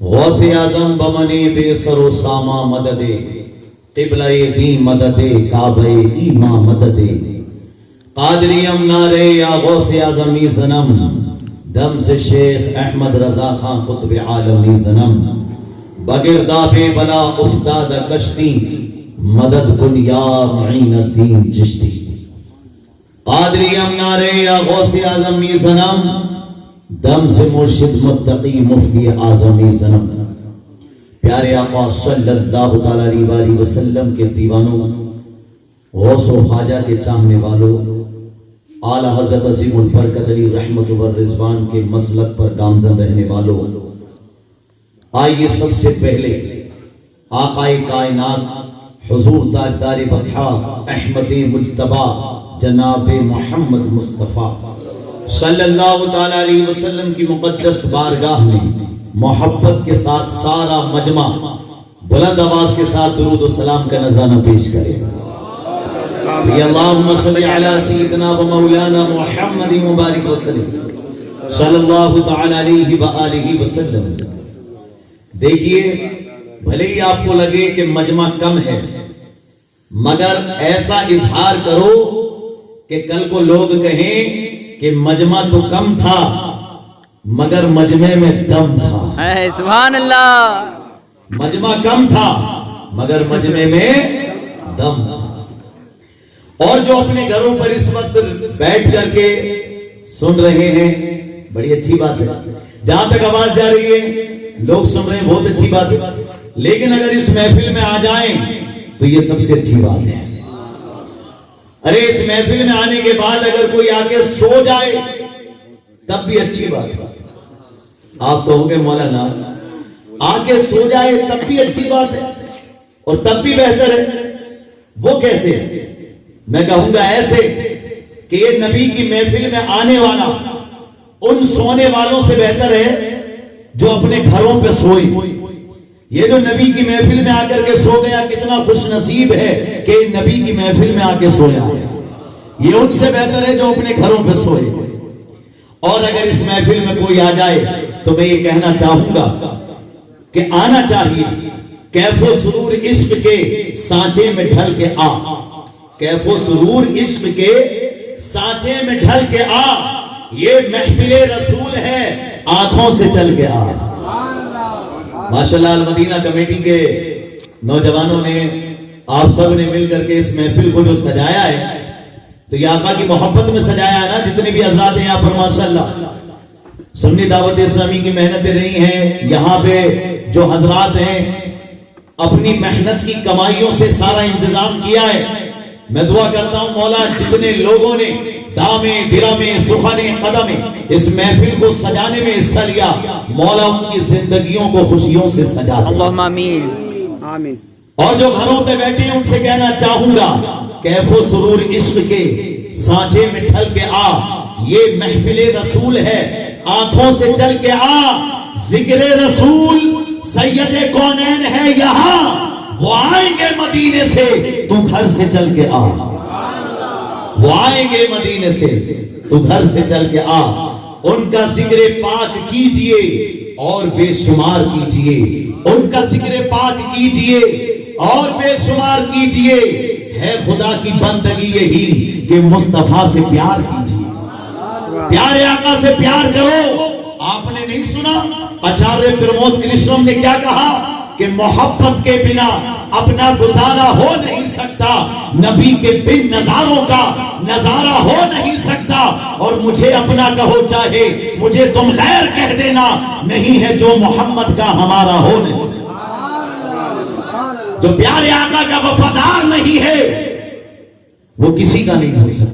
غوث اعظم بمنی بے سر و ساما مدد قبلہ دی مدد کعبہ ایما مدد قادریم نارے یا غوث اعظمی زنم دم سے شیخ احمد رضا خان قطب عالمی زنم بگرداب بلا افتاد کشتی مدد کن یا معین الدین چشتی قادریم نارے یا غوث اعظمی زنم دم سے مرشد متقی مفتی اعظمی زنم پیارے آقا صلی اللہ تعالی علیہ وسلم کے دیوانوں غوث و خواجہ کے چاہنے والوں اعلی حضرت عظیم البرکت علی رحمت و رضوان کے مسلک پر گامزن رہنے والوں آئیے سب سے پہلے آقائے کائنات حضور تاجدار بطحا احمد مجتبی جناب محمد مصطفیٰ صلی اللہ تعالی علیہ وسلم کی مقدس بارگاہ میں محبت کے ساتھ سارا مجمع بلند آواز کے ساتھ درود و سلام کا نذرانہ پیش کرے اللہم صلی علی سیدنا و مولانا محمد مبارک وسلم صلی اللہ تعالی علیہ وآلہ وسلم۔ دیکھیے بھلے ہی آپ کو لگے کہ مجمع کم ہے مگر ایسا اظہار کرو کہ کل کو لوگ کہیں کہ مجمع تو کم تھا مگر مجمع میں دم تھا۔ سبحان اللہ۔ مجمع کم تھا مگر مجمع میں دم تھا۔ اور جو اپنے گھروں پر اس وقت بیٹھ کر کے سن رہے ہیں بڑی اچھی بات ہے، جہاں تک آواز جا رہی ہے لوگ سن رہے ہیں بہت اچھی بات ہے، لیکن اگر اس محفل میں آ جائیں تو یہ سب سے اچھی بات ہے۔ ارے اس محفل میں آنے کے بعد اگر کوئی آ کے سو جائے تب بھی اچھی بات ہے۔ آپ کہو گے مولانا آ کے سو جائے تب بھی اچھی بات ہے اور تب بھی بہتر ہے، وہ کیسے؟ میں کہوں گا ایسے کہ یہ نبی کی محفل میں آنے والا ان سونے والوں سے بہتر ہے جو اپنے گھروں پہ سوئی۔ یہ جو نبی کی محفل میں آ کر کے سو گیا کتنا خوش نصیب ہے کہ نبی کی محفل میں آ کے سویا، یہ ان سے بہتر ہے جو اپنے گھروں پہ سوئے۔ اور اگر اس محفل میں کوئی آ جائے تو میں یہ کہنا چاہوں گا کہ آنا چاہیے، کیف و سرور عشق کے سانچے میں ڈھل کے آ، کیف و سرور عشق کے سانچے میں ڈھل کے آ، یہ محفل رسول ہے آنکھوں سے چل کے آ۔ ماشاءاللہ المدینہ کمیٹی کے نوجوانوں نے آپ سب نے مل کر کے اس محفل کو جو سجایا ہے تو یہ آقا کی محبت میں سجایا ہے نا، جتنے بھی حضرات ہیں یہاں پر ماشاءاللہ سنی دعوت اسلامی کی محنتیں رہی ہیں، یہاں پہ جو حضرات ہیں اپنی محنت کی کمائیوں سے سارا انتظام کیا ہے۔ میں دعا کرتا ہوں مولا جتنے لوگوں نے دامے درامے سخنے قدمے اس محفل کو سجانے میں حصہ لیا، مولا ان کی زندگیوں کو خوشیوں سے سجا دے، اللہم آمین آمین۔ اور جو گھروں پہ بیٹھے ہیں ان سے کہنا چاہوں گا کیف و سرور عشق کے سانچے میں ڈھل کے آ، یہ محفل رسول ہے آنکھوں سے چل کے آ، ذکر رسول سید کونین ہے یہاں، وہ آئیں گے مدینے سے تو گھر سے چل کے آ، وہ آئیں گے مدینے سے تو گھر سے چل کے آ، ان کا ذکر پاک کیجئے اور بے شمار کیجئے، ان کا ذکر پاک کیجئے اور بے شمار کیجئے، ہے خدا کی بندگی یہی کہ مصطفیٰ سے پیار کیجئے، پیارے آقا سے پیار کرو۔ آپ نے نہیں سنا آچاریہ پرمود کرشنم نے کیا کہا کہ محبت کے بنا اپنا گزارا ہو نہیں سکتا، نبی کے بن نظاروں کا نظارہ ہو نہیں سکتا، اور مجھے اپنا کہو چاہے مجھے تم غیر کہہ دینا، نہیں ہے جو محمد کا ہمارا ہو نہیں سکتا۔ جو پیارے آقا کا وفادار نہیں ہے وہ کسی کا نہیں ہو سکتا۔